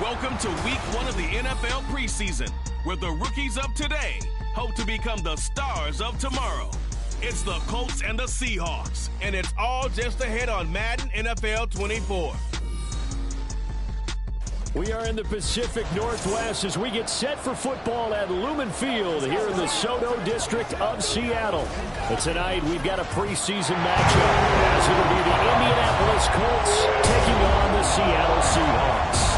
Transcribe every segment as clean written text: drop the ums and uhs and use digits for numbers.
Welcome to week 1 of the NFL preseason, where the rookies of today hope to become the stars of tomorrow. It's the Colts and the Seahawks, and it's all just ahead on Madden NFL 24. We are in the Pacific Northwest as we get set for football at Lumen Field here in the Soto District of Seattle. But tonight we've got a preseason matchup as it'll be the Indianapolis Colts taking on the Seattle Seahawks.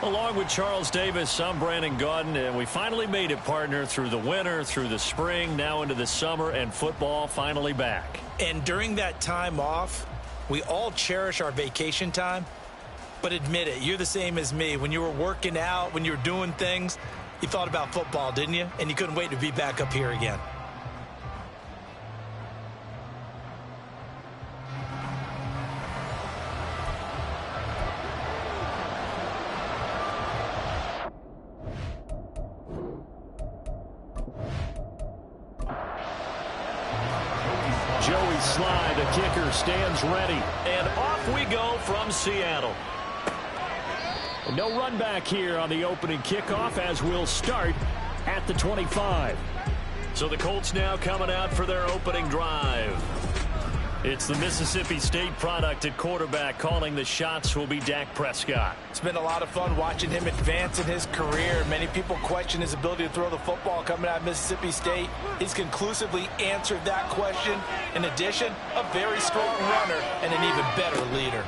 Along with Charles Davis, I'm Brandon Gaudin, and we finally made it, partner, through the winter, through the spring, now into the summer, and football finally back. And during that time off, we all cherish our vacation time. But admit it, you're the same as me. When you were working out, when you were doing things, you thought about football, didn't you? And you couldn't wait to be back up here again. Joey Sly, the kicker, stands ready. And off we go from Seattle. No run back here on the opening kickoff as we'll start at the 25. So the Colts now coming out for their opening drive. It's the Mississippi State product at quarterback. Calling the shots will be Dak Prescott. It's been a lot of fun watching him advance in his career. Many people question his ability to throw the football coming out of Mississippi State. He's conclusively answered that question. In addition, a very strong runner and an even better leader.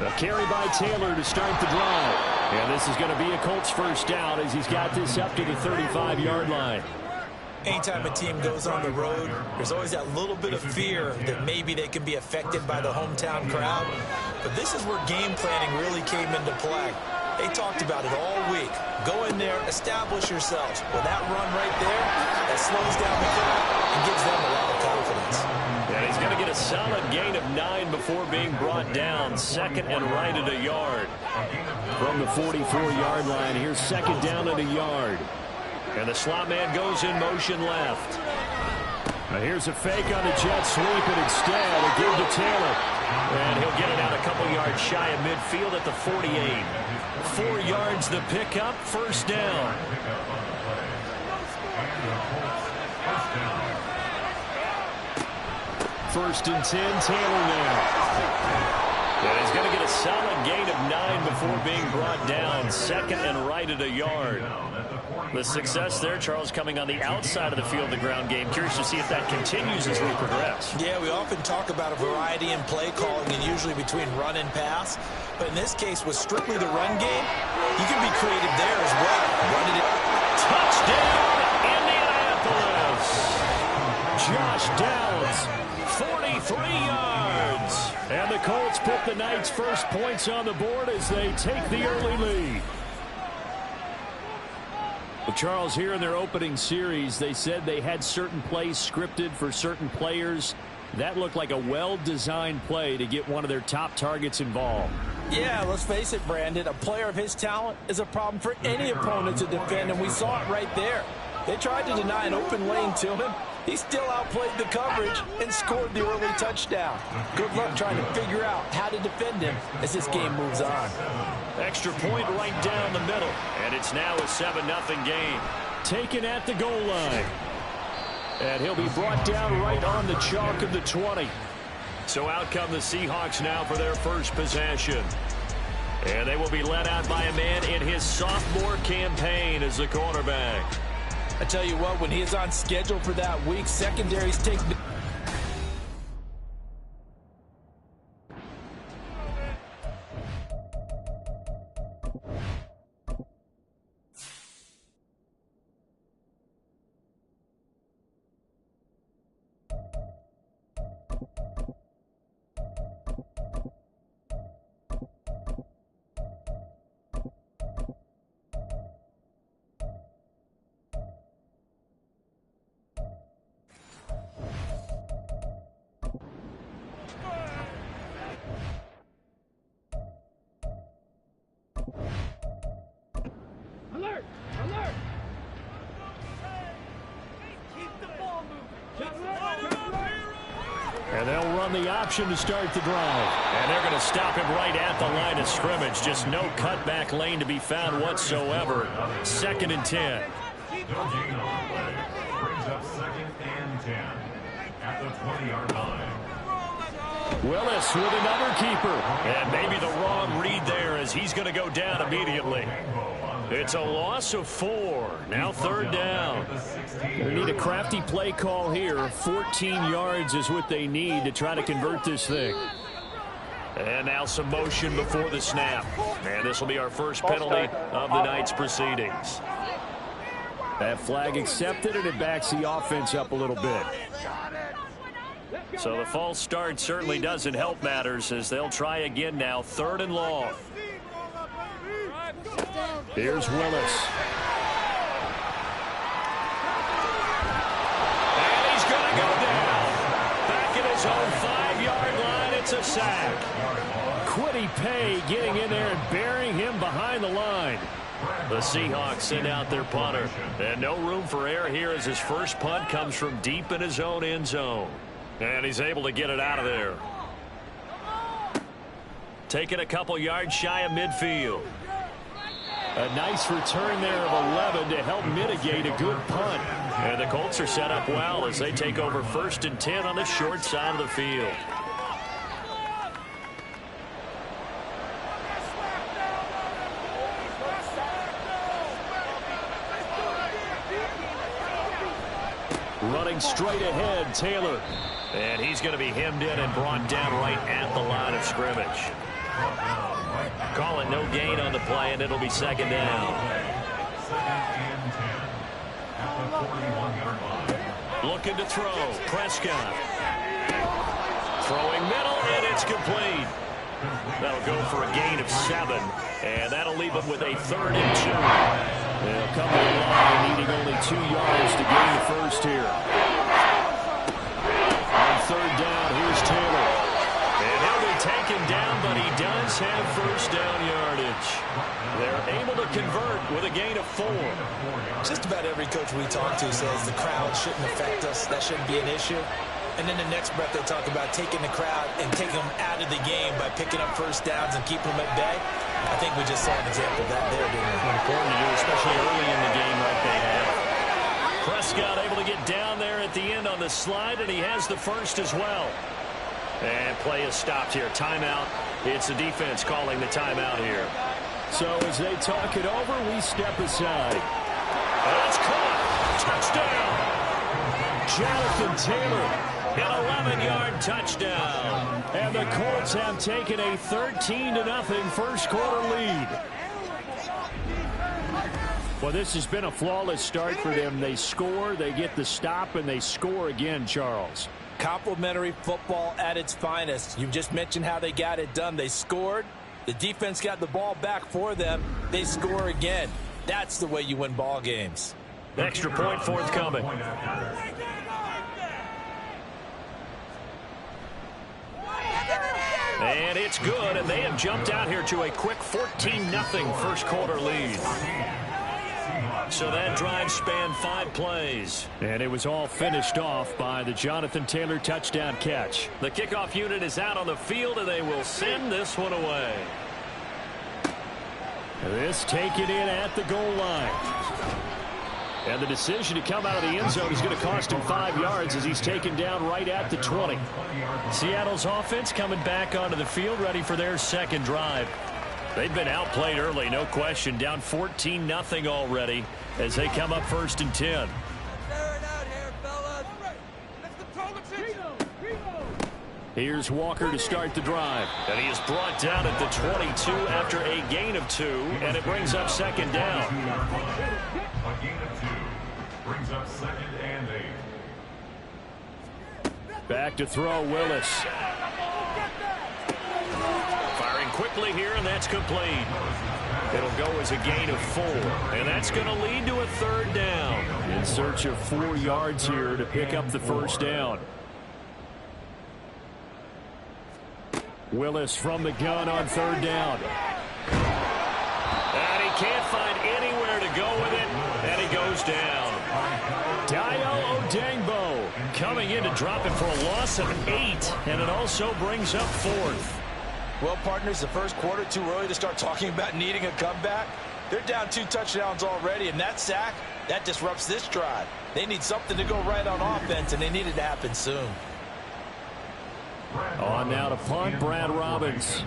A carry by Taylor to start the drive. And this is going to be a Colts first down as he's got this up to the 35-yard line. Anytime a team goes on the road, there's always that little bit of fear that maybe they can be affected by the hometown crowd. But this is where game planning really came into play. They talked about it all week. Go in there, establish yourselves. Well, that run right there, that slows down the crowd and gives them a lot of confidence. And he's going to get a solid gain of 9 before being brought down. Second and right at a yard. From the 44-yard line, here's second down at a yard. And the slot man goes in motion left. Now here's a fake on the jet sweep, and instead a give to Taylor. And he'll get it out a couple yards shy of midfield at the 48. 4 yards the pickup, first down. First and 10, Taylor now. And he's going to get a solid gain of 9 before being brought down. Second and right at a yard. The success there, Charles, coming on the outside of the field, the ground game. Curious to see if that continues as we progress. Yeah, we often talk about a variety in play calling and usually between run and pass. But in this case, with strictly the run game, you can be creative there as well. Running it. Touchdown, Indianapolis. Josh Downs, 43 yards. And the Colts put the night's first points on the board as they take the early lead. Well, Charles, here in their opening series, they said they had certain plays scripted for certain players. That looked like a well-designed play to get one of their top targets involved. Yeah, let's face it, Brandon. A player of his talent is a problem for any opponent to defend, and we saw it right there. They tried to deny an open lane to him. He still outplayed the coverage and scored the early touchdown. Good luck trying to figure out how to defend him as this game moves on. Extra point right down the middle. And it's now a 7-0 game. Taken at the goal line. And he'll be brought down right on the chalk of the 20. So out come the Seahawks now for their first possession. And they will be led out by a man in his sophomore campaign as the quarterback. I tell you what, when he is on schedule for that week, secondaries take... And they'll run the option to start the drive. And they're going to stop him right at the line of scrimmage. Just no cutback lane to be found whatsoever. 2nd and 10. Brings up 2nd and 10 at the 20-yard line. Willis with another keeper. And maybe the wrong read there as he's going to go down immediately. It's a loss of 4. Now 3rd down. They need a crafty play call here. 14 yards is what they need to try to convert this thing. And now some motion before the snap. And this will be our first penalty of the night's proceedings. That flag accepted, and it backs the offense up a little bit. So the false start certainly doesn't help matters as they'll try again now. 3rd and long. Here's Willis. And he's going to go down. Back at his own 5-yard line, it's a sack. Quiddy Pay getting in there and burying him behind the line. The Seahawks send out their punter. And no room for error here as his first punt comes from deep in his own end zone. And he's able to get it out of there. Taking a couple yards shy of midfield. A nice return there of 11 to help mitigate a good punt. And the Colts are set up well as they take over 1st and 10 on the short side of the field. Running straight ahead, Taylor. And he's going to be hemmed in and brought down right at the line of scrimmage. Call it no gain on the play, and it'll be 2nd down. 2nd and 10 at the 41-yard line. Looking to throw. Prescott. Throwing middle, and it's complete. That'll go for a gain of 7, and that'll leave them with a 3rd and 2. They'll come to the line needing only 2 yards to gain the first here. On 3rd down, here's Taylor. And he'll be taken down, but he does have 1st down yardage. They're able to convert with a gain of 4. Just about every coach we talk to says the crowd shouldn't affect us. That shouldn't be an issue. And then the next breath they talk about taking the crowd and taking them out of the game by picking up 1st downs and keeping them at bay. I think we just saw an example of that there, didn't we? Important to do, especially early in the game like they have. Prescott able to get down there at the end on the slide, and he has the 1st as well. And play is stopped here. Timeout. It's the defense calling the timeout here. So as they talk it over, we step aside. That's caught. Touchdown. Jonathan Taylor. An 11-yard touchdown. And the Colts have taken a 13-0 first quarter lead. Well, this has been a flawless start for them. They score, they get the stop, and they score again, Charles. Complimentary football at its finest. You've just mentioned how they got it done. They scored. The defense got the ball back for them. They score again. That's the way you win ball games. Extra point forthcoming. And it's good, and they have jumped out here to a quick 14-0 first quarter lead. So that drive spanned 5 plays. And it was all finished off by the Jonathan Taylor touchdown catch. The kickoff unit is out on the field, and they will send this one away. This taken in at the goal line. And the decision to come out of the end zone is going to cost him 5 yards as he's taken down right at the 20. Seattle's offense coming back onto the field, ready for their second drive. They've been outplayed early, no question. Down 14-0 already as they come up 1st and 10. Here's Walker to start the drive. And he is brought down at the 22 after a gain of 2, and it brings up 2nd down. A gain of 2 brings up 2nd and 8. Back to throw, Willis. Firing quickly here, and that's complete. It'll go as a gain of 4, and that's going to lead to a 3rd down. In search of 4 yards here to pick up the 1st down. Willis from the gun on 3rd down. And he can't find anywhere to go with it, and he goes down. Dayo Odeyingbo coming begin to drop it for a loss of 8, and it also brings up 4th. Well, partners, the first quarter, too early to start talking about needing a comeback. They're down 2 touchdowns already, and that sack, that disrupts this drive. They need something to go right on offense, and they need it to happen soon. On now to punt, Brad Robbins.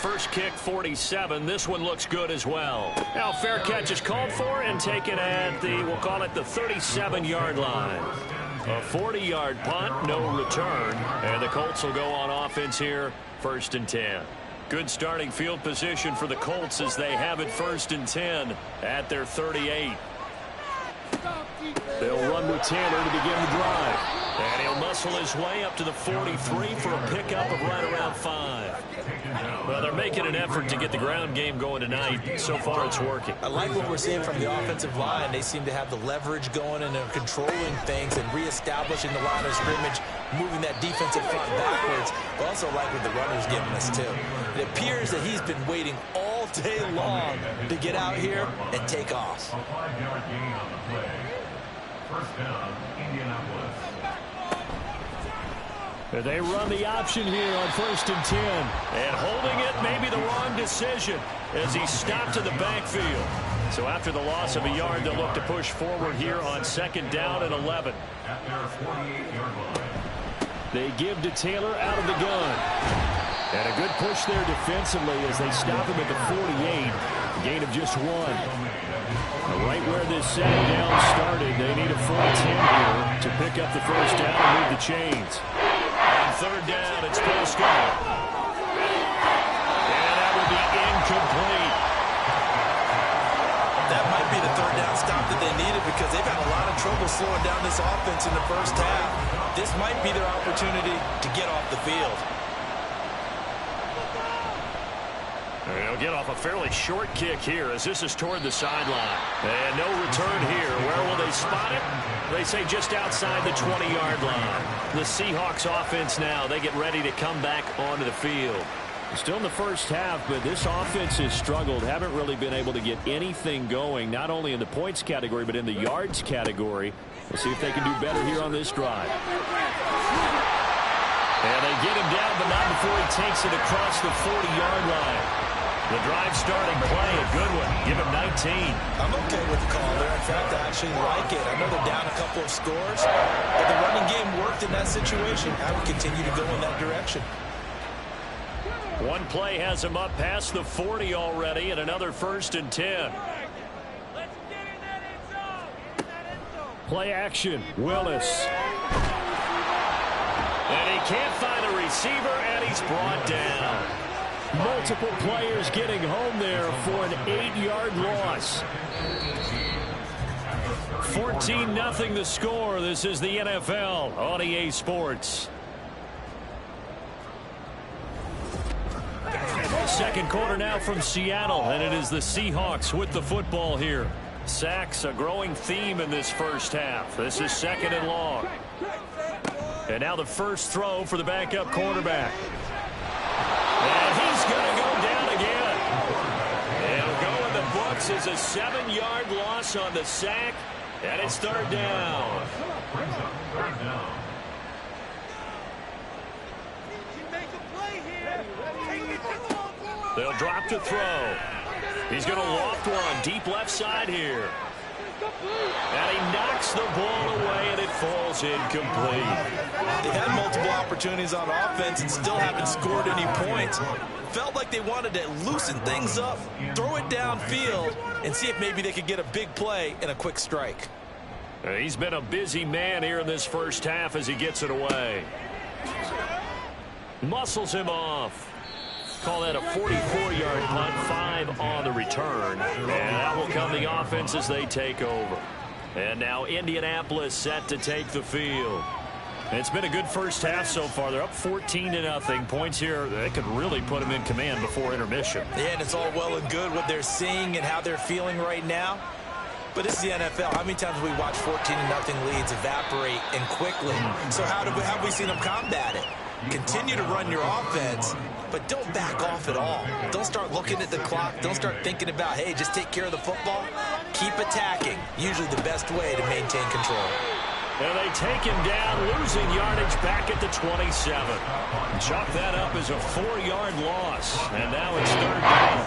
First kick, 47. This one looks good as well. Now fair catch is called for and taken at the, we'll call it the 37-yard line. A 40-yard punt, no return. And the Colts will go on offense here, 1st and 10. Good starting field position for the Colts as they have it 1st and 10 at their 38. They'll run with Taylor to begin the drive. And he'll muscle his way up to the 43 for a pickup of right around 5. Well, they're making an effort to get the ground game going tonight. So far, it's working. I like what we're seeing from the offensive line. They seem to have the leverage going, and they're controlling things and reestablishing the line of scrimmage, moving that defensive front backwards. But also like what the runner's giving us, too. It appears that he's been waiting all day long to get out here and take off. A 5-yard gain on the play. First down, Indianapolis. They run the option here on 1st and 10. And holding it may be the wrong decision as he stopped to the backfield. So after the loss of a yard, they'll look to push forward here on 2nd down and 11. At their 48-yard line. They give to Taylor out of the gun. And a good push there defensively as they stop him at the 48. A gain of just 1. Right where this second down started, they need a full 10 here to pick up the first down and move the chains. On 3rd down, it's Prescott. And that will be incomplete. That might be the 3rd down stop that they needed because they've had a lot of trouble slowing down this offense in the first half. This might be their opportunity to get off the field. They'll get off a fairly short kick here as this is toward the sideline. And no return here. Where will they spot it? They say just outside the 20-yard line. The Seahawks offense now, they get ready to come back onto the field. Still in the first half, but this offense has struggled. Haven't really been able to get anything going, not only in the points category, but in the yards category. We'll see if they can do better here on this drive. And they get him down, but not before he takes it across the 40-yard line. The drive starting play, a good one. Give him 19. I'm okay with the call there. In fact, I actually like it. I know they're down a couple of scores, but the running game worked in that situation. I would continue to go in that direction. One play has him up past the 40 already, and another 1st and 10. Play action, Willis. And he can't find a receiver, and he's brought down. Multiple players getting home there for an 8-yard loss. 14-0 the score. This is the NFL on EA Sports. Second quarter now from Seattle, and it is the Seahawks with the football here. Sacks, a growing theme in this first half. This is 2nd and long. And now the first throw for the backup quarterback. And he's going to go down again. It'll go in the books as a 7-yard loss on the sack, and it's 3rd down. They'll drop to throw. He's going to loft one deep left side here. And he knocks the ball away, and it falls incomplete. They've had multiple opportunities on offense and still haven't scored any points. Felt like they wanted to loosen things up, throw it downfield, and see if maybe they could get a big play and a quick strike. He's been a busy man here in this first half as he gets it away. Muscles him off. Call that a 44-yard punt, 5 on the return. And that will come the offense as they take over. And now Indianapolis set to take the field. It's been a good first half so far. They're up 14-0. Points here, they could really put them in command before intermission. Yeah, and it's all well and good what they're seeing and how they're feeling right now. But this is the NFL. How many times have we watched 14-0 leads evaporate and quickly? So how have we seen them combat it? Continue to run your offense, but don't back off at all. Don't start looking at the clock. Don't start thinking about, hey, just take care of the football. Keep attacking. Usually the best way to maintain control. And they take him down, losing yardage back at the 27. Chalk that up as a 4-yard loss. And now it's third down.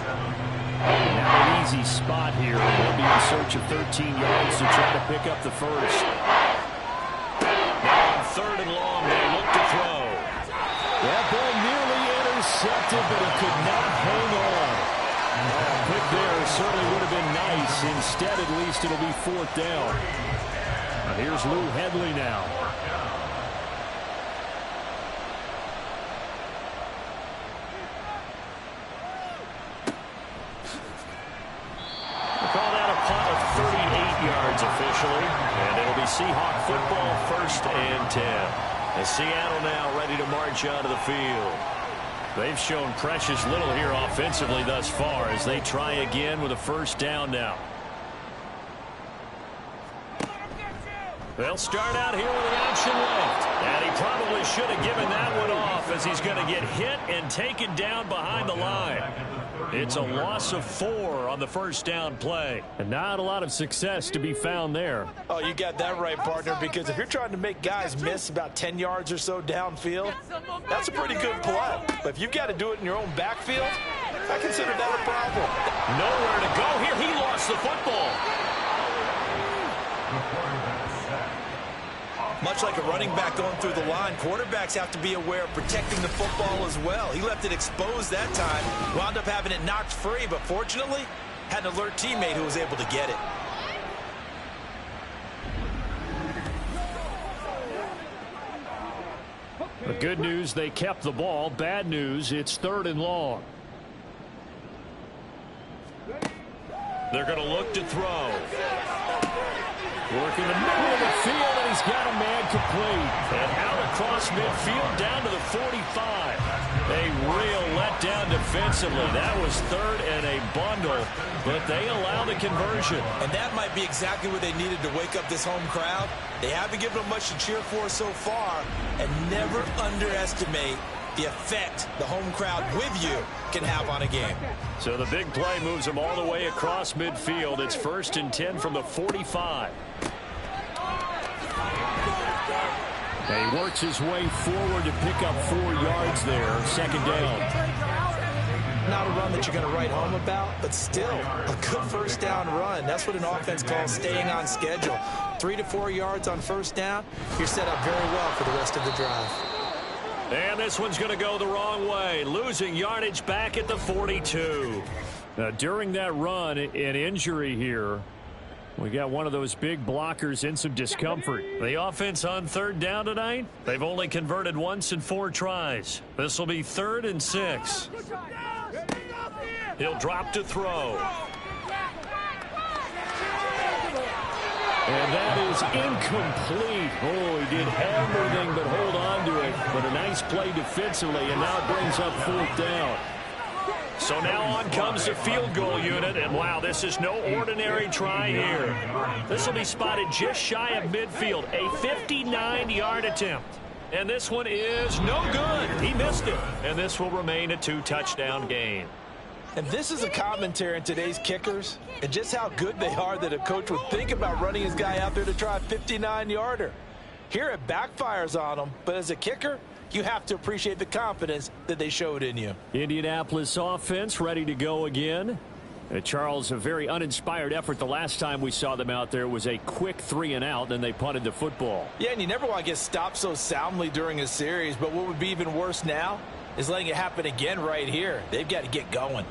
Now an easy spot here. They'll be in search of 13 yards to try to pick up the first. Now on third and long, they look to throw. That ball nearly intercepted, but he could not hang on. A pick there certainly would have been nice. Instead, at least, it'll be fourth down. Here's Lou Hedley now. We'll call that a punt of 38 yards officially. And it'll be Seahawk football, 1st and 10. And Seattle now ready to march onto the field. They've shown precious little here offensively thus far as they try again with a first down now. They'll start out here with an option left. And he probably should have given that one off as he's going to get hit and taken down behind the line. It's a loss of 4 on the first down play. And not a lot of success to be found there. Oh, you got that right, partner, because if you're trying to make guys miss about 10 yards or so downfield, that's a pretty good play. But if you've got to do it in your own backfield, I consider that a problem. Nowhere to go here. He lost the football. Much like a running back going through the line, quarterbacks have to be aware of protecting the football as well. He left it exposed that time, wound up having it knocked free, but fortunately, had an alert teammate who was able to get it. The good news, they kept the ball. Bad news, it's 3rd and long. They're going to look to throw. Working the middle of the field, and he's got a man complete. And out across midfield, down to the 45. A real letdown defensively. That was 3rd and a bundle, but they allow the conversion. And that might be exactly what they needed to wake up this home crowd. They haven't given them much to cheer for so far, and never underestimate the effect the home crowd with you can have on a game. So the big play moves them all the way across midfield. It's 1st and 10 from the 45. He works his way forward to pick up 4 yards there. 2nd down. Not a run that you're going to write home about, but still a good first down run. That's what an offense calls staying on schedule. 3 to 4 yards on first down. You're set up very well for the rest of the drive. And this one's going to go the wrong way. Losing yardage back at the 42. Now, during that run, an injury here. We got one of those big blockers in some discomfort. The offense on 3rd down tonight, they've only converted once in 4 tries. This will be 3rd and 6. He'll drop to throw. And that is incomplete. Oh, he did everything but hold on to it. But a nice play defensively, and now it brings up 4th down. So now on comes the field goal unit, and wow, this is no ordinary try here. This will be spotted just shy of midfield, a 59-yard attempt. And this one is no good. He missed it. And this will remain a 2-touchdown game. And this is a commentary on today's kickers and just how good they are that a coach would think about running his guy out there to try a 59-yarder. Here it backfires on him, but as a kicker, you have to appreciate the confidence that they showed in you. Indianapolis offense ready to go again. Charles, a very uninspired effort the last time we saw them out there was a quick 3-and-out, then they punted the football. Yeah, and you never want to get stopped so soundly during a series, but what would be even worse now is letting it happen again right here. They've got to get going.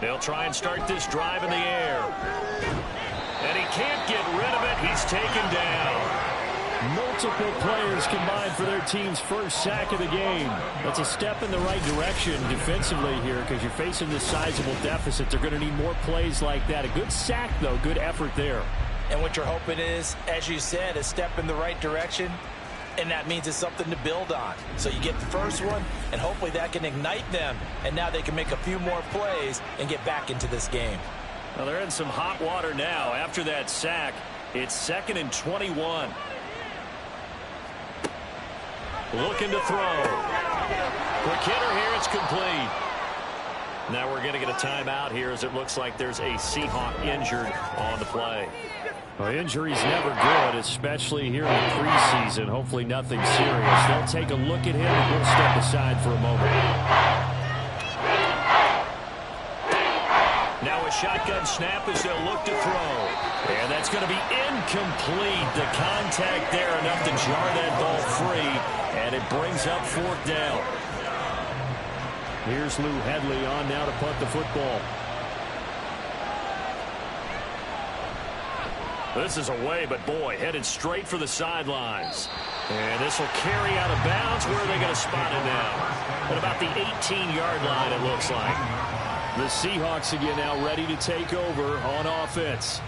They'll try and start this drive in the air. And he can't get rid of it. He's taken down. Multiple players combined for their team's first sack of the game. That's a step in the right direction defensively here because you're facing this sizable deficit. They're going to need more plays like that. A good sack, though. Good effort there. And what you're hoping is, as you said, a step in the right direction. And that means it's something to build on. So you get the first one, and hopefully that can ignite them. And now they can make a few more plays and get back into this game. Well, they're in some hot water now. After that sack, it's 2nd and 21. Looking to throw. Quick hitter here. It's complete. Now we're going to get a timeout here as it looks like there's a Seahawk injured on the play. Well, injury's never good, especially here in the preseason. Hopefully nothing serious. They'll take a look at him and we'll step aside for a moment. Now a shotgun snap as they'll look to throw. And that's going to be incomplete. The contact there enough to jar that ball free. And it brings up 4th down. Here's Lou Hedley on now to punt the football. This is away, but boy, headed straight for the sidelines. And this will carry out of bounds. Where are they going to spot it now? At about the 18-yard line, it looks like. The Seahawks again now ready to take over on offense.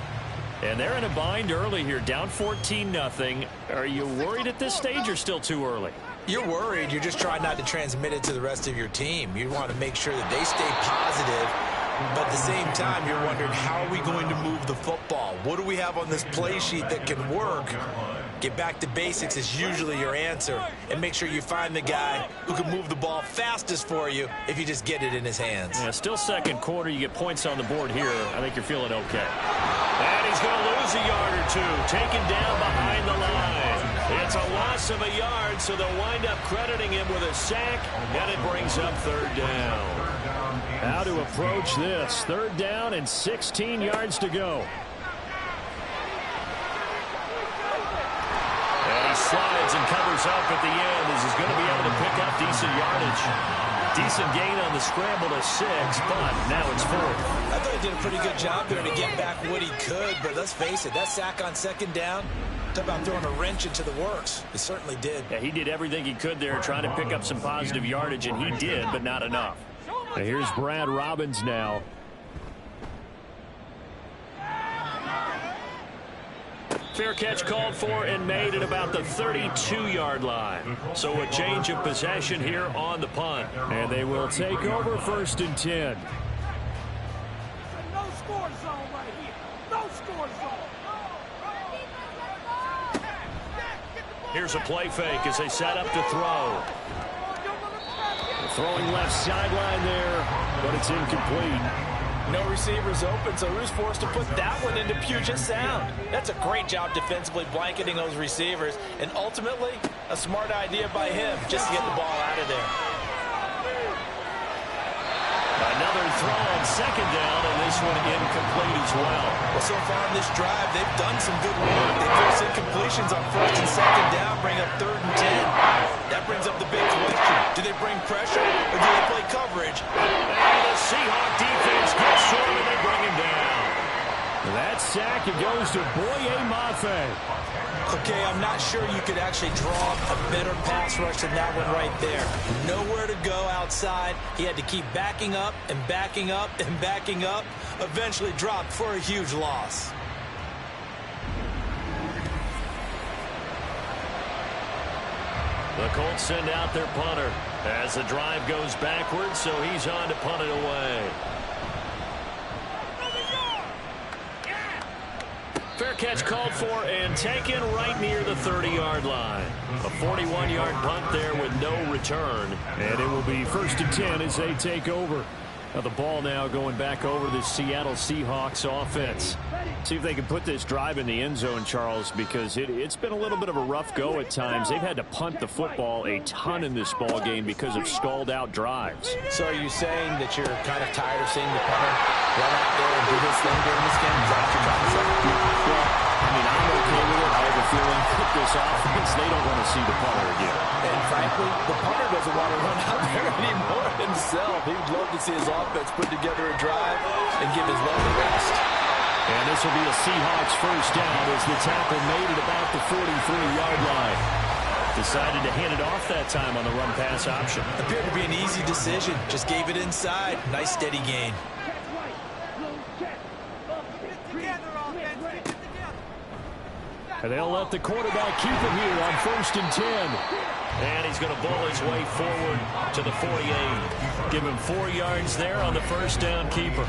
And they're in a bind early here, down 14-0. Are you worried at this stage or still too early? You're worried. You're just trying not to transmit it to the rest of your team. You want to make sure that they stay positive. But at the same time, you're wondering, how are we going to move the football? What do we have on this play sheet that can work? Get back to basics is usually your answer. And make sure you find the guy who can move the ball fastest for you if you just get it in his hands. Yeah, still second quarter. You get points on the board here. I think you're feeling okay. And he's going to lose a yard or two. Taken down behind the line. It's a loss of a yard, so they'll wind up crediting him with a sack. And it brings up 3rd down. How to approach this. 3rd down and 16 yards to go. And he slides and covers up at the end as he's going to be able to pick up decent yardage. Decent gain on the scramble to 6, but now it's 4th. I thought he did a pretty good job there to get back what he could, but let's face it, that sack on 2nd down, talk about throwing a wrench into the works. He certainly did. Yeah, he did everything he could there trying to pick up some positive yardage, and he did, but not enough. Now here's Brad Robbins now. Fair catch called for and made at about the 32-yard line. So a change of possession here on the punt. And they will take over 1st and 10. No score zone right here. No score zone. Here's a play fake as they set up to throw. Throwing left sideline there, but it's incomplete. No receivers open, so who's forced to put that one into Puget Sound? That's a great job defensively blanketing those receivers, and ultimately, a smart idea by him just to get the ball out of there. Another throw on 2nd down, and this one incomplete as well. Well, so far in this drive, they've done some good work. They force incompletions on 1st and 2nd down, bring up 3rd and 10. That brings up the big question. Do they bring pressure, or do they play coverage? And the Seahawk defense gets to him, and they bring him down. That sack, it goes to Boye Mafe. Okay, I'm not sure you could actually draw a better pass rush than that one right there. Nowhere to go outside. He had to keep backing up and backing up and backing up. Eventually dropped for a huge loss. The Colts send out their punter as the drive goes backwards, so he's on to punt it away. Fair catch called for and taken right near the 30-yard line. A 41-yard punt there with no return. And it will be 1st and 10 as they take over. Now the ball now going back over the Seattle Seahawks offense. See if they can put this drive in the end zone, Charles, because it's been a little bit of a rough go at times. They've had to punt the football a ton in this ball game because of stalled-out drives. So are you saying that you're kind of tired of seeing the punter run out there and do this thing during this game? Is that what you're trying to say? Well, this offense, they don't want to see the punter again. And frankly, the punter doesn't want to run out there anymore himself. He'd love to see his offense put together a drive and give his leg a rest. And this will be a Seahawks first down as the tackle made it about the 43-yard line. Decided to hand it off that time on the run-pass option. Appeared to be an easy decision. Just gave it inside. Nice steady gain. And they'll let the quarterback keep it here on 1st and 10. And he's going to ball his way forward to the 48. Give him 4 yards there on the first down keeper.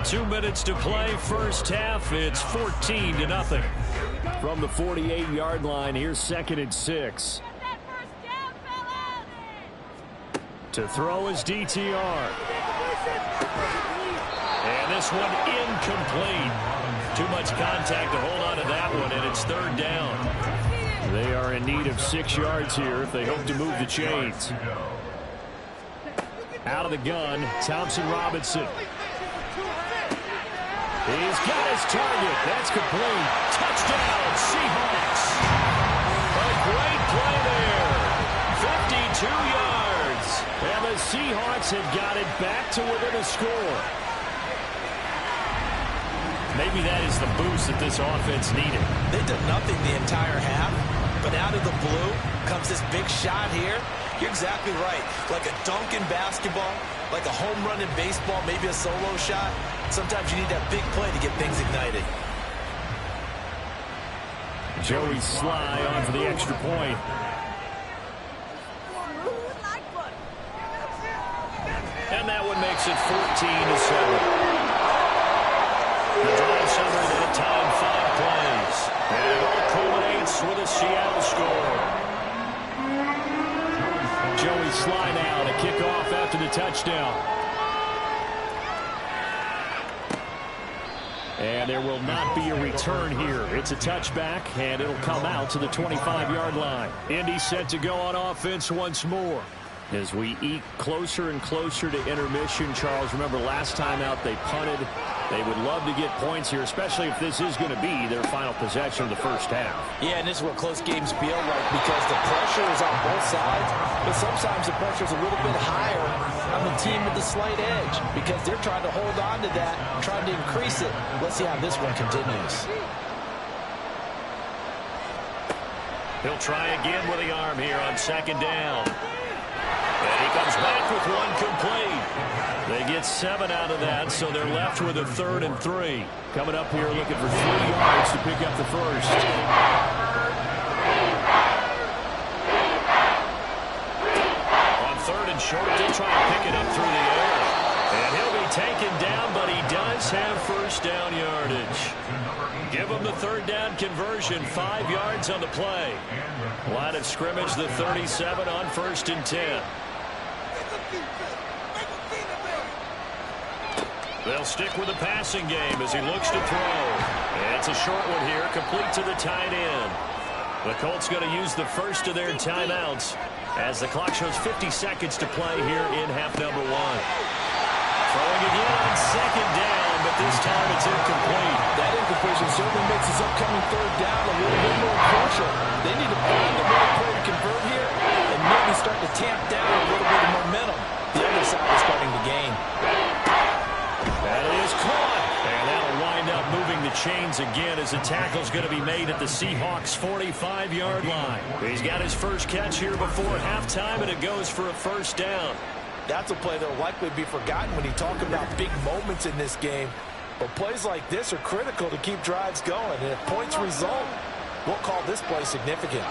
2 minutes to play, first half. It's 14-0. From the 48-yard line, here's 2nd and 6. To throw is DTR. And this one incomplete. Too much contact to hold on to that one, and it's 3rd down. They are in need of 6 yards here if they hope to move the chains. Out of the gun, Thompson-Robinson. He's got his target. That's complete. Touchdown, Seahawks. A great play there. 52 yards. And the Seahawks have got it back to within a score. Maybe that is the boost that this offense needed. They did nothing the entire half, but out of the blue comes this big shot here. You're exactly right. Like a dunk in basketball, like a home run in baseball, maybe a solo shot. Sometimes you need that big play to get things ignited. Joey Sly on for the extra point. And that one makes it 14-7. The drive summary that time 5 plays. And it all culminates with a Seattle score. Joey Sly now to kick off after the touchdown. And there will not be a return here. It's a touchback, and it'll come out to the 25-yard line. Indy set to go on offense once more. As we eke closer and closer to intermission, Charles, remember last time out they punted. They would love to get points here, especially if this is going to be their final possession of the first half. Yeah, and this is what close games feel like because the pressure is on both sides, but sometimes the pressure is a little bit higher on the team with the slight edge because they're trying to hold on to that, trying to increase it. Let's see how this one continues. He'll try again with the arm here on 2nd down. And he comes back with one complete. They get 7 out of that, so they're left with a 3rd and 3. Coming up here looking for 3 yards to pick up the first. On 3rd and short, they'll try and pick it up through the air. And he'll be taken down, but he does have first down yardage. Give him the 3rd down conversion, 5 yards on the play. Line of scrimmage, the 37 on 1st and 10. They'll stick with the passing game as he looks to throw. And it's a short one here, complete to the tight end. The Colts going to use the first of their timeouts as the clock shows 50 seconds to play here in half number 1. Throwing again on 2nd down, but this time it's incomplete. That incompletion certainly makes this upcoming 3rd down a little bit more crucial. They need to find the right play to convert here and maybe start to tamp down a little bit of momentum. The other side is starting to gain. That is caught. And that'll wind up moving the chains again as the tackle's going to be made at the Seahawks' 45-yard line. He's got his first catch here before halftime, and it goes for a first down. That's a play that will likely be forgotten when you talk about big moments in this game. But plays like this are critical to keep drives going. And if points result, we'll call this play significant.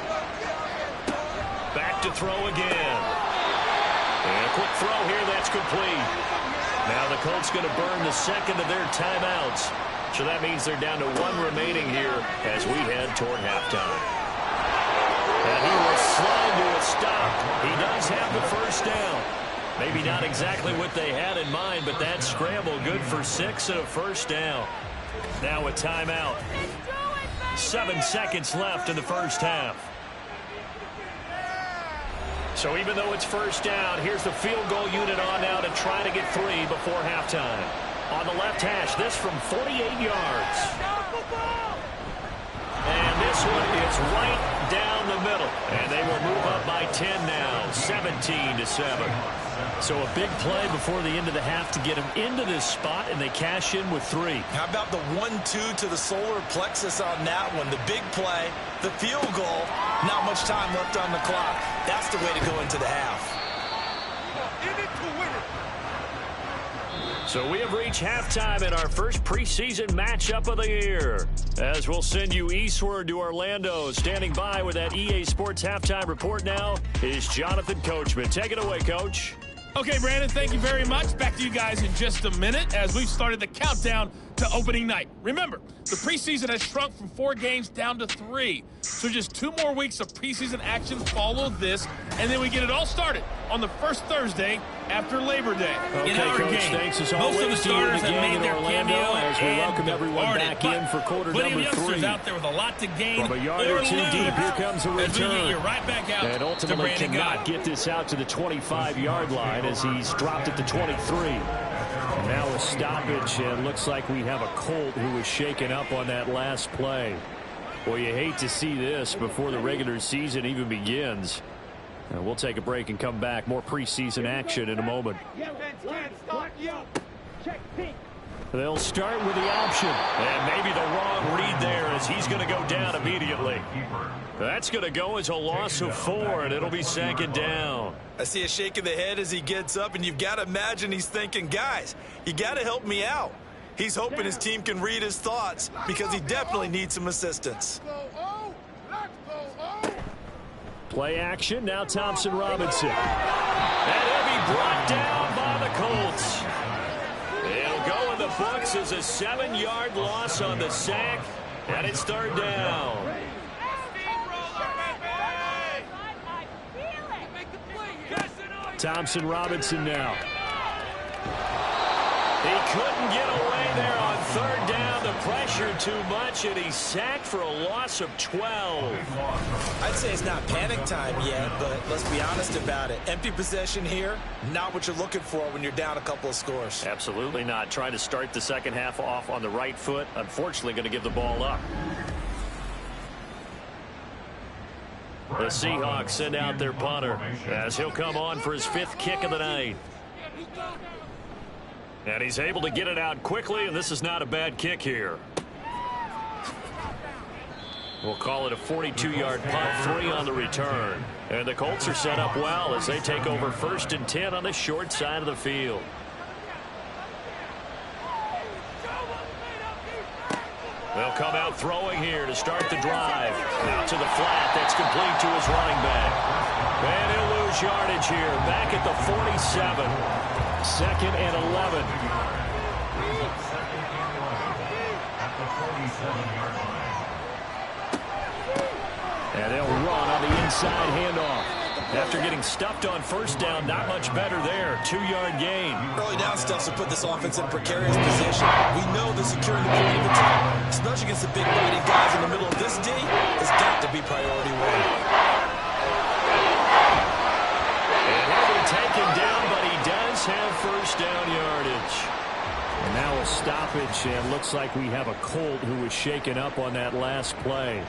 Back to throw again. And a quick throw here, that's complete. Now the Colts going to burn the second of their timeouts. So that means they're down to 1 remaining here as we head toward halftime. And he will slide to a stop. He does have the first down. Maybe not exactly what they had in mind, but that scramble good for 6 and a first down. Now a timeout. 7 seconds left in the first half. So even though it's first down, here's the field goal unit on now to try to get 3 before halftime. On the left hash, this from 48 yards. And this this one is right down the middle. And they will move up by 10 now, 17-7. So a big play before the end of the half to get them into this spot, and they cash in with 3. How about the 1-2 to the solar plexus on that one? The big play, the field goal, not much time left on the clock. That's the way to go into the half. So we have reached halftime in our first preseason matchup of the year. As we'll send you eastward to Orlando. Standing by with that EA Sports halftime report now is Jonathan Coachman. Take it away, Coach. Okay, Brandon, thank you very much. Back to you guys in just a minute as we've started the countdown to opening night. Remember, the preseason has shrunk from 4 games down to 3. So just 2 more weeks of preseason action follow this, and then we get it all started on the first Thursday after Labor Day. Okay, in our Coach, game. thanks as always. Most of the starters have made their cameo as we welcome everyone departed. back in for quarter Plenty number of youngsters 3. out there with a lot to gain From a yard or or 2 lose. deep, here comes a As we get return. you right back out And to ultimately Brandon cannot Gott. get this out to the 25-yard line as he's dropped at the 23. And now a stoppage, and looks like we have a Colt who was shaken up on that last play. Well, you hate to see this before the regular season even begins. And we'll take a break and come back. More preseason action in a moment. They'll start with the option. And maybe the wrong read there as he's going to go down immediately. That's going to go as a loss of 4, and it'll be 2nd down. I see a shake of the head as he gets up, and you've got to imagine he's thinking, guys, you got to help me out. He's hoping his team can read his thoughts because he definitely needs some assistance. Play action, now Thompson Robinson. And he'll be brought down by the Colts. It'll go in the books as a 7-yard loss on the sack, and it's 3rd down. Thompson Robinson now. He couldn't get away there on 3rd down. The pressure too much, and he's sacked for a loss of 12. I'd say it's not panic time yet, but let's be honest about it. Empty possession here, not what you're looking for when you're down a couple of scores. Absolutely not. Trying to start the second half off on the right foot. Unfortunately, going to give the ball up. The Seahawks send out their punter as he'll come on for his 5th kick of the night. And he's able to get it out quickly, and this is not a bad kick here. We'll call it a 42-yard punt, 3 on the return. And the Colts are set up well as they take over 1st and 10 on the short side of the field. They'll come out throwing here to start the drive. Out to the flat. That's complete to his running back. And he'll lose yardage here. Back at the 47. 2nd and 11. And they'll run on the inside handoff. After getting stuffed on 1st down, not much better there. 2-yard gain. Early down stuff to put this offense in a precarious position. We know that securing the point of attack, especially against the big body guys in the middle of this D, has got to be priority 1. And he'll be taken down, but he does have 1st down yardage. And now a stoppage, and looks like we have a Colt who was shaken up on that last play.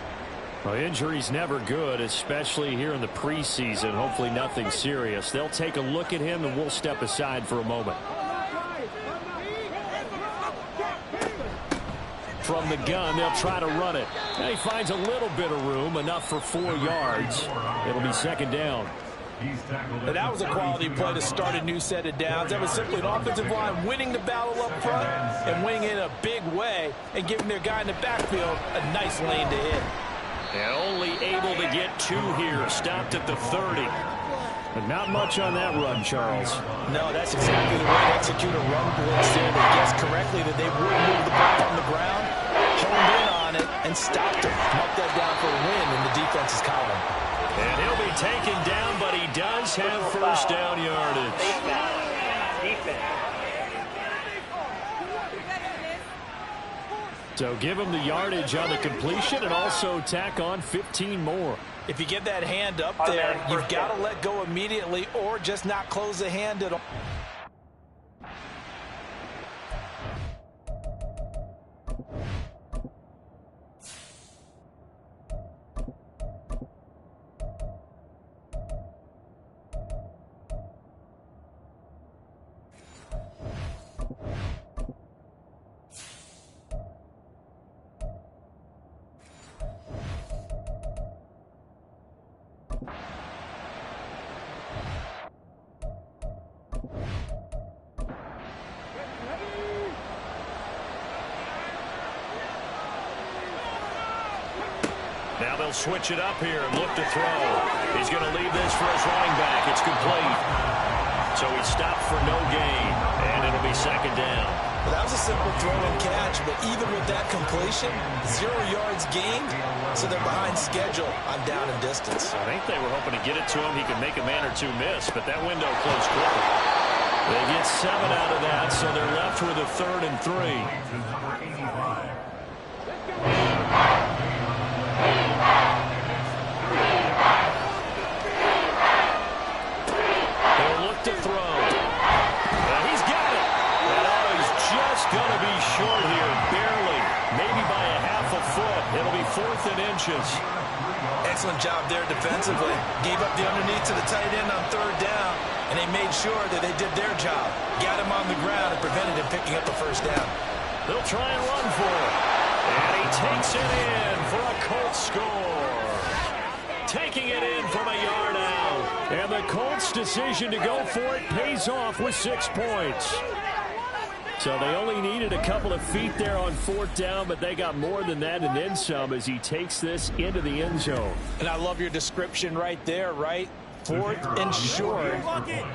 Well, injury's never good, especially here in the preseason. Hopefully nothing serious. They'll take a look at him, and we'll step aside for a moment. From the gun, they'll try to run it. And he finds a little bit of room, enough for 4 yards. It'll be 2nd down. And that was a quality play to start a new set of downs. That was simply an offensive line winning the battle up front and winning in a big way and giving their guy in the backfield a nice lane to hit. And only able to get 2 here. Stopped at the 30. But not much on that run, Charles. No, that's exactly the way to execute a run blitz there. They guessed correctly that they would move the ball on the ground, honed in on it, and stopped it. Knocked that down for a win in the defense's column. And he'll be taken down, but he does have 1st down yardage. So give him the yardage on the completion and also tack on 15 more. If you get that hand up there, you've got to let go immediately or just not close the hand at all. Now they'll switch it up here and look to throw. He's going to leave this for his running back. It's complete. So he stopped for no gain, and it'll be second down. Well, that was a simple throw and catch, but even with that completion, 0 yards gained, so they're behind schedule on down and distance. I think they were hoping to get it to him. He could make a man or two miss, but that window closed quickly. They get 7 out of that, so they're left with a 3rd and 3. They'll look to throw. He's got it. And he's just going to be short here, barely, maybe by a half a foot. It'll be 4th and inches. Excellent job there defensively. Gave up the underneath to the tight end on 3rd down, and they made sure that they did their job. Got him on the ground and prevented him picking up a 1st down. They'll try and run for it. And he takes it in for a Colts score. Taking it in from a yard out. And the Colts' decision to go for it pays off with 6 points. So they only needed a couple of feet there on 4th down, but they got more than that and then some as he takes this into the end zone. And I love your description right there, right? 4th and short.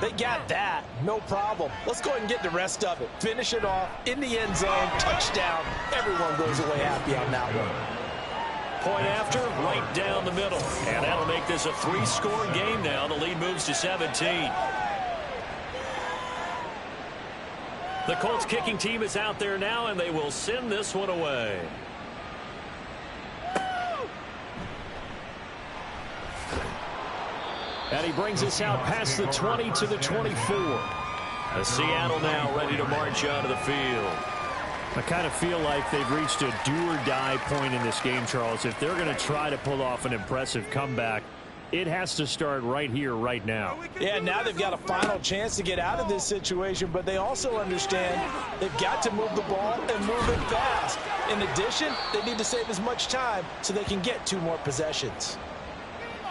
They got that. No problem. Let's go ahead and get the rest of it. Finish it off in the end zone. Touchdown. Everyone goes away happy on that one. Point after, right down the middle. And that'll make this a 3-score game now. The lead moves to 17. The Colts kicking team is out there now, and they will send this one away. And he brings us out past the 20 to the 24. As Seattle now ready to march onto the field. I kind of feel like they've reached a do-or-die point in this game, Charles. If they're going to try to pull off an impressive comeback, it has to start right here, right now. Yeah, now they've got a final chance to get out of this situation, but they also understand they've got to move the ball and move it fast. In addition, they need to save as much time so they can get 2 more possessions.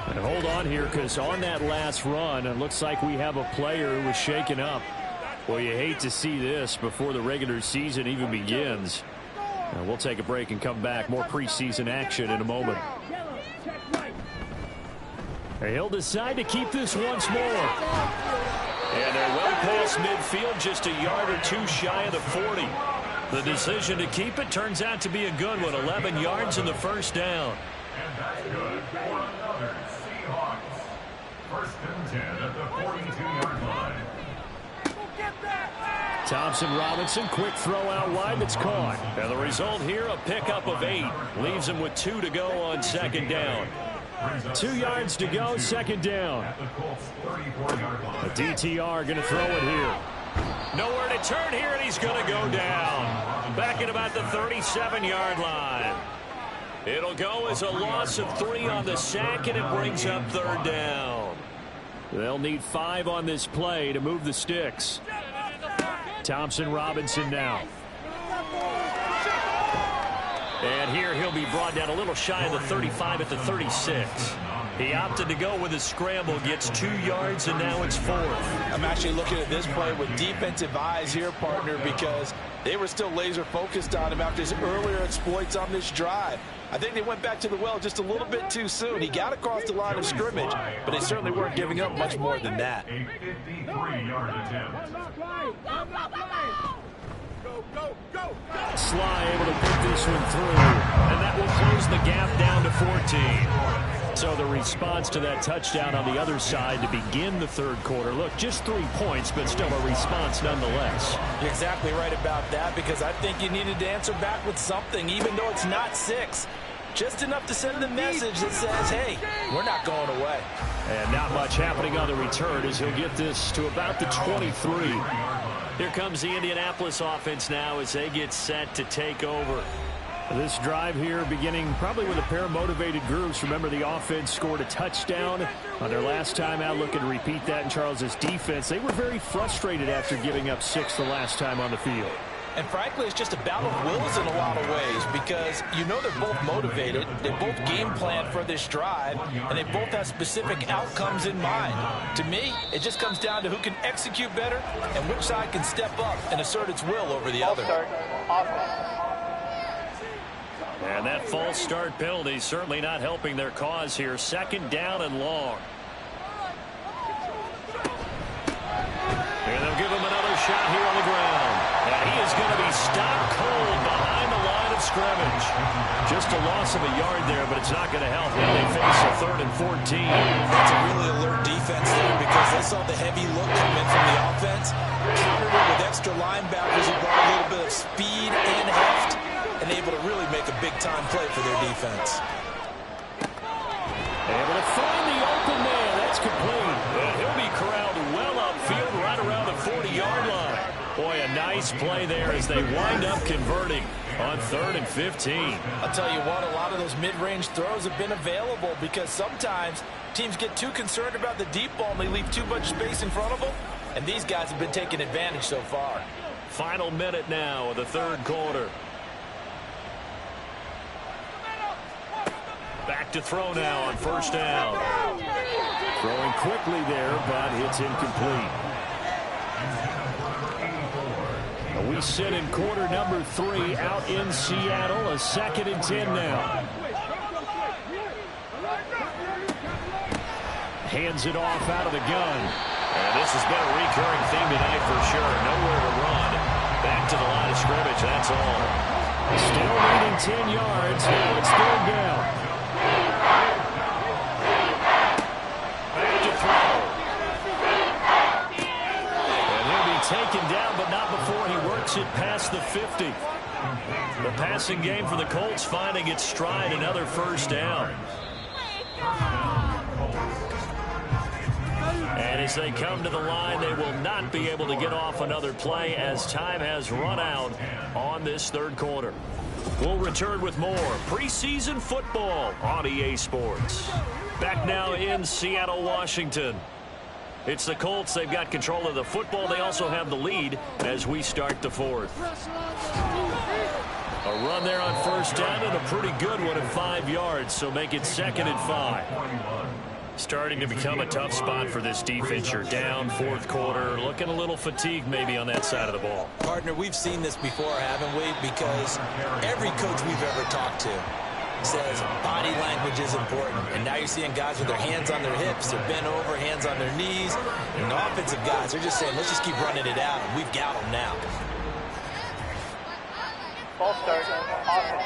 And hold on here, because on that last run, it looks like we have a player who was shaken up. Well, you hate to see this before the regular season even begins. Now, we'll take a break and come back. More preseason action in a moment. He'll decide to keep this once more. And they're well past midfield, just a yard or 2 shy of the 40. The decision to keep it turns out to be a good one. 11 yards in the 1st down. And that's good for another Seahawks. 1st and 10 at the 42-yard line. Thompson Robinson, quick throw out wide that's caught. And the result here, a pickup of 8. Leaves him with 2 to go on 2nd down. 2 yards to go, 2nd down. The DTR going to throw it here. Nowhere to turn here, and he's going to go down. Back at about the 37-yard line. It'll go as a loss of 3 on the sack, and it brings up 3rd down. They'll need 5 on this play to move the sticks. Thompson Robinson now. And here he'll be brought down a little shy of the 35 at the 36. He opted to go with a scramble, gets 2 yards, and now it's 4th. I'm actually looking at this play with defensive eyes here, partner, because they were still laser focused on him after his earlier exploits on this drive. I think they went back to the well just a little bit too soon. He got across the line of scrimmage, but they certainly weren't giving up much more than that. A 53-yard attempt. Sly able to put this one through, and that will close the gap down to 14. So the response to that touchdown on the other side to begin the 3rd quarter. Look, just 3 points, but still a response nonetheless. You're exactly right about that, because I think you needed to answer back with something, even though it's not 6. Just enough to send the message that says, hey, we're not going away. And not much happening on the return as he'll get this to about the 23. Here comes the Indianapolis offense now as they get set to take over. This drive here beginning probably with a pair of motivated groups. Remember, the offense scored a touchdown on their last time out. Looking to repeat that in Charles's defense. They were very frustrated after giving up 6 the last time on the field. And frankly, it's just a battle of wills in a lot of ways, because you know they're both motivated, they both game plan for this drive, and they both have specific outcomes in mind. To me, it just comes down to who can execute better and which side can step up and assert its will over the other. And that false start penalty certainly not helping their cause here. 2nd down and long. And they'll give him another shot here on the ground. And he is going to be stopped cold behind the line of scrimmage. Just a loss of a yard there, but it's not going to help. Now they face a 3rd and 14. That's a really alert defense there because they saw the heavy look come in from the offense. Countered it with extra linebackers who brought a little bit of speed and heft, and able to really make a big-time play for their defense. Able to find the open man. That's complete. And he'll be corralled well upfield right around the 40-yard line. Boy, a nice play there as they wind up converting on 3rd and 15. I'll tell you what, a lot of those mid-range throws have been available because sometimes teams get too concerned about the deep ball and they leave too much space in front of them. And these guys have been taking advantage so far. Final minute now of the 3rd quarter. Back to throw now on 1st down. Throwing quickly there, but it's incomplete. We sit in quarter number 3 out in Seattle. A 2nd and 10 now. Hands it off out of the gun. And this has been a recurring theme tonight for sure. Nowhere to run. Back to the line of scrimmage, that's all. Still leading 10 yards. Now it's 3rd down. Back to throw. And he'll be taken down, but not before he works it past the 50. The passing game for the Colts finding its stride, another 1st down. And as they come to the line, they will not be able to get off another play as time has run out on this 3rd quarter. We'll return with more preseason football on EA Sports. Back now in Seattle, Washington. It's the Colts. They've got control of the football. They also have the lead as we start the 4th. A run there on 1st down and a pretty good one at 5 yards, so make it 2nd and 5. Starting to become a tough spot for this defense. You're down 4th quarter, looking a little fatigued maybe on that side of the ball. Partner, we've seen this before, haven't we? Because every coach we've ever talked to says body language is important. And now you're seeing guys with their hands on their hips, they're bent over, hands on their knees. And the offensive guys, they're just saying, let's just keep running it out. And we've got them now. Ball start. Awesome.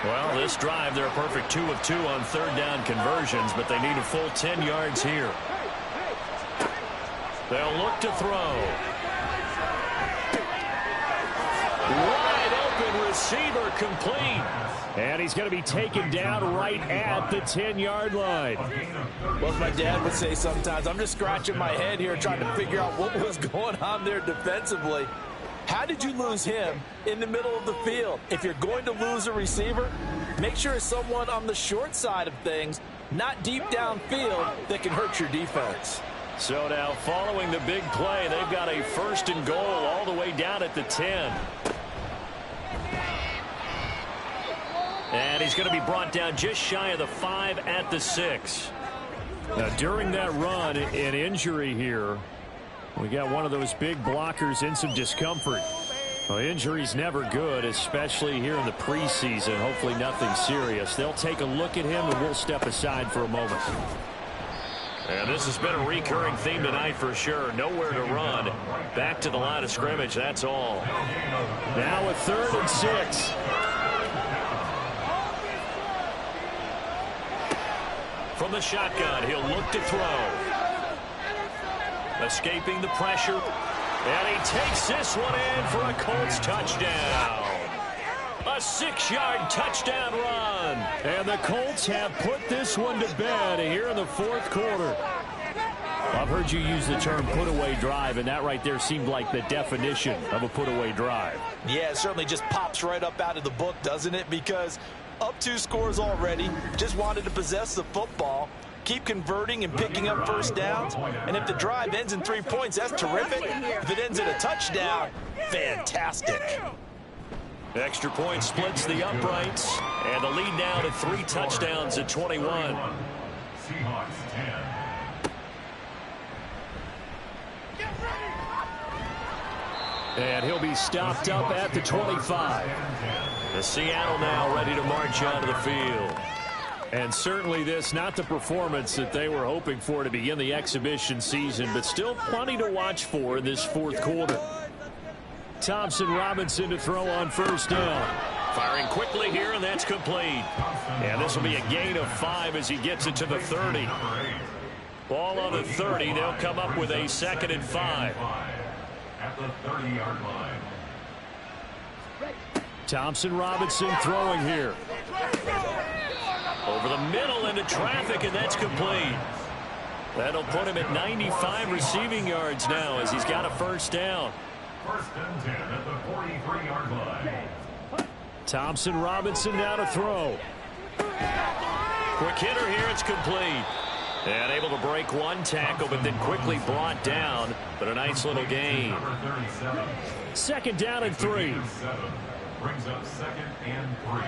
Well, this drive, they're a perfect 2 of 2 on 3rd down conversions, but they need a full 10 yards here. They'll look to throw. Wide open receiver complete. And he's going to be taken down right at the 10-yard line. Well, as my dad would say sometimes, I'm just scratching my head here trying to figure out what was going on there defensively. How did you lose him in the middle of the field? If you're going to lose a receiver, make sure it's someone on the short side of things, not deep downfield, that can hurt your defense. So now following the big play, they've got a 1st and goal all the way down at the 10. And he's going to be brought down just shy of the 5 at the 6. Now during that run, an injury here. We got one of those big blockers in some discomfort. Well, injury's never good, especially here in the preseason. Hopefully nothing serious. They'll take a look at him, and we'll step aside for a moment. And this has been a recurring theme tonight for sure. Nowhere to run. Back to the line of scrimmage, that's all. Now a 3rd and 6. From the shotgun, he'll look to throw. Escaping the pressure. And he takes this one in for a Colts touchdown. A 6-yard touchdown run. And the Colts have put this one to bed here in the 4th quarter. I've heard you use the term put-away drive, and that right there seemed like the definition of a put-away drive. Yeah, it certainly just pops right up out of the book, doesn't it? Because up 2 scores already, just wanted to possess the football, keep converting and picking up 1st downs. And if the drive ends in 3 points, that's terrific. If it ends in a touchdown, fantastic. Extra point splits the uprights, and the lead now to 3 touchdowns at 21. Seahawks 10. And he'll be stopped up at the 25. The Seattle now ready to march onto the field. And certainly this, not the performance that they were hoping for to begin the exhibition season, but still plenty to watch for in this fourth quarter. Thompson Robinson to throw on first down. Firing quickly here, and that's complete. And this will be a gain of 5 as he gets it to the 30. Ball on the 30. They'll come up with a 2nd and 5. At the 30-yard line. Thompson Robinson throwing here. Over the middle into traffic, and that's complete. That'll put him at 95 receiving yards now as he's got a first down. 1st and 10 at the 43-yard line. Thompson Robinson now to throw. Quick hitter here, it's complete. And able to break one tackle, but then quickly brought down. But a nice little gain. 2nd down and 3. Brings up 2nd and 3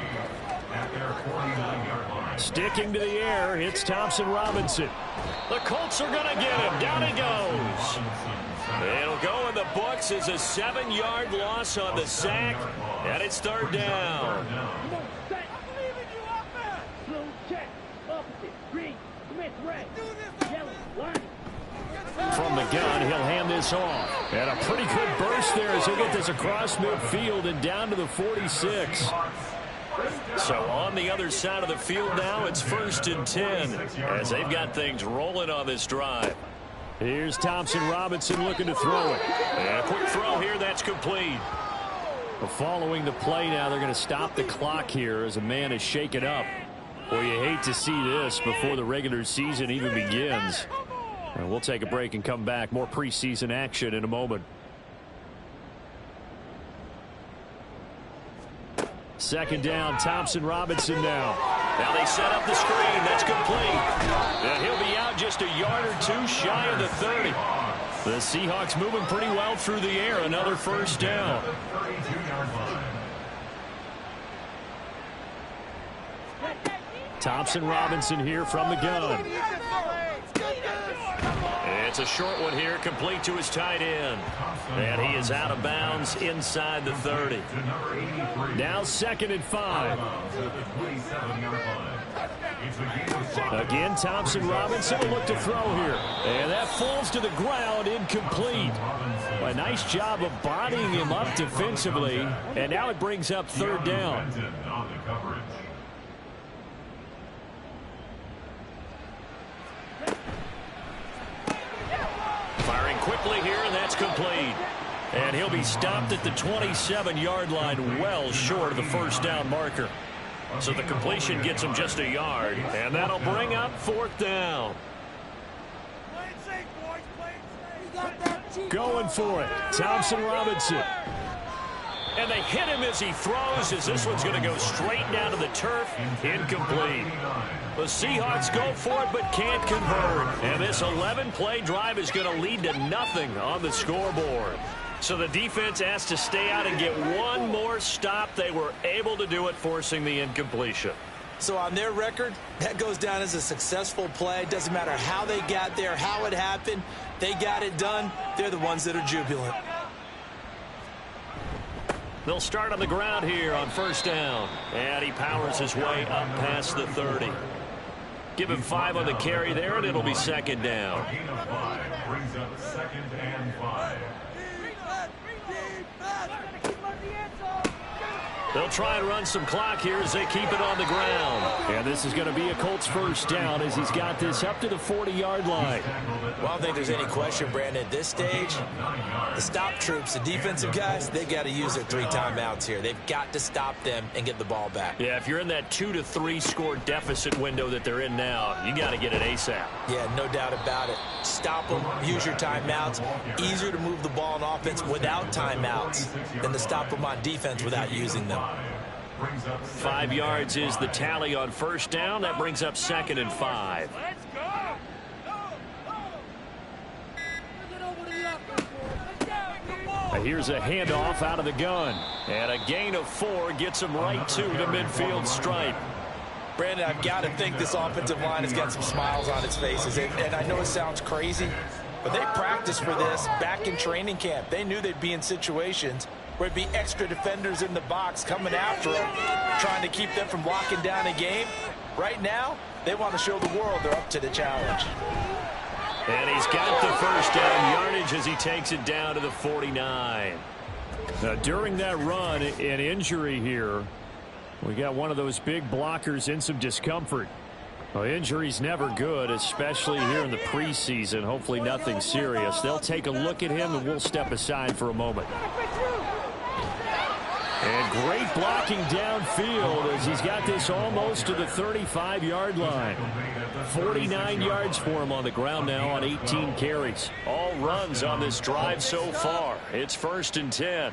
at their 49-yard line. Sticking to the air, it's Thompson Robinson. The Colts are going to get him. Down he goes. It'll go in the books as a 7-yard loss on the sack, and it's 3rd down. From the gun, he'll hand this off. And a pretty good burst there as he'll get this across midfield and down to the 46. So on the other side of the field now, it's 1st and 10 as they've got things rolling on this drive. Here's Thompson Robinson looking to throw it. And a quick throw here, that's complete. Following the play now, they're going to stop the clock here as a man is shaken up. Well, you hate to see this before the regular season even begins. And we'll take a break and come back. More preseason action in a moment. 2nd down, Thompson Robinson now. Now they set up the screen. That's complete. And he'll be out just a yard or 2 shy of the 30. The Seahawks moving pretty well through the air. Another first down. Thompson Robinson here from the gun. It's a short one here, complete to his tight end. And he is out of bounds inside the 30. Now 2nd and 5. Again, Thompson Robinson will look to throw here. And that falls to the ground, incomplete. A nice job of bodying him up defensively. And now it brings up 3rd down. Firing quickly here, and that's complete. And he'll be stopped at the 27-yard line, well short of the first down marker. So the completion gets him just a yard, and that'll bring up 4th down. Going for it, Thompson Robinson. And they hit him as he throws, as this one's going to go straight down to the turf. Incomplete. The Seahawks go for it, but can't convert. And this 11-play drive is going to lead to nothing on the scoreboard. So the defense has to stay out and get one more stop. They were able to do it, forcing the incompletion. So on their record, that goes down as a successful play. Doesn't matter how they got there, how it happened. They got it done. They're the ones that are jubilant. They'll start on the ground here on first down. And he powers his way up past the 30. Give him 5 on the carry there, and it'll be 2nd down. A gain of 5 brings up 2nd and 5. They'll try and run some clock here as they keep it on the ground. And this is going to be a Colts first down as he's got this up to the 40-yard line. Well, I don't think there's any question, Brandon, at this stage, the stop troops, the defensive guys, they've got to use their 3 timeouts here. They've got to stop them and get the ball back. Yeah, if you're in that 2 to 3 score deficit window that they're in now, you got to get it ASAP. Yeah, no doubt about it. Stop them, use your timeouts. Easier to move the ball on offense without timeouts than to stop them on defense without using them. 5 yards is the tally on first down. That brings up 2nd and 5. Let's go! Here's a handoff out of the gun. And a gain of 4 gets him right to the midfield stripe. Brandon, I've got to think this offensive line has got some smiles on its faces. And I know it sounds crazy, But they practiced for this back in training camp. They knew they'd be in situations where it'd be extra defenders in the box coming after them, trying to keep them from locking down a game. Right now, they want to show the world they're up to the challenge. And he's got the first down yardage as he takes it down to the 49. Now, during that run, an injury here. We got one of those big blockers in some discomfort. Well, injury's never good, especially here in the preseason. Hopefully nothing serious. They'll take a look at him, and we'll step aside for a moment. And great blocking downfield as he's got this almost to the 35-yard line. 49 yards for him on the ground now on 18 carries. All runs on this drive so far. It's 1st and 10.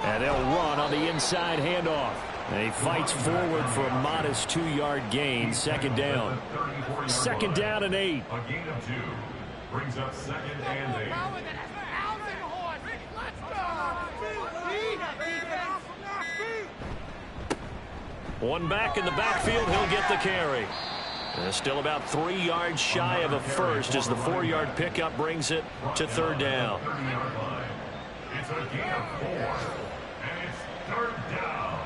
And they'll run on the inside handoff. And he fights forward for a modest 2-yard gain. 2nd down. 2nd down and 8. A gain of 2 brings up 2nd and 8. One back in the backfield. He'll get the carry. And still about 3 yards shy of a first as the 4-yard pickup brings it to 3rd down. It's a gain of 4. And it's 3rd down.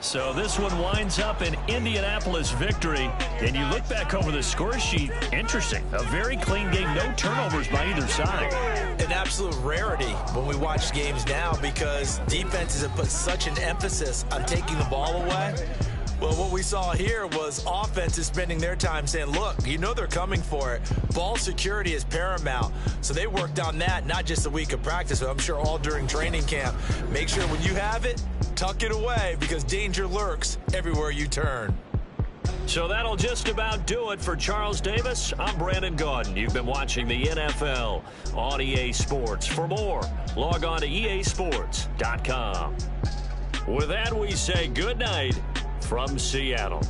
So this one winds up an Indianapolis victory. And you look back over the score sheet, interesting. A very clean game, no turnovers by either side. An absolute rarity when we watch games now because defenses have put such an emphasis on taking the ball away. Well, what we saw here was offenses spending their time saying, look, you know they're coming for it. Ball security is paramount. So they worked on that, not just a week of practice, but I'm sure all during training camp. Make sure when you have it, tuck it away because danger lurks everywhere you turn. So that'll just about do it for Charles Davis. I'm Brandon Gaudin. You've been watching the NFL on EA Sports. For more, log on to easports.com. With that, we say good night from Seattle.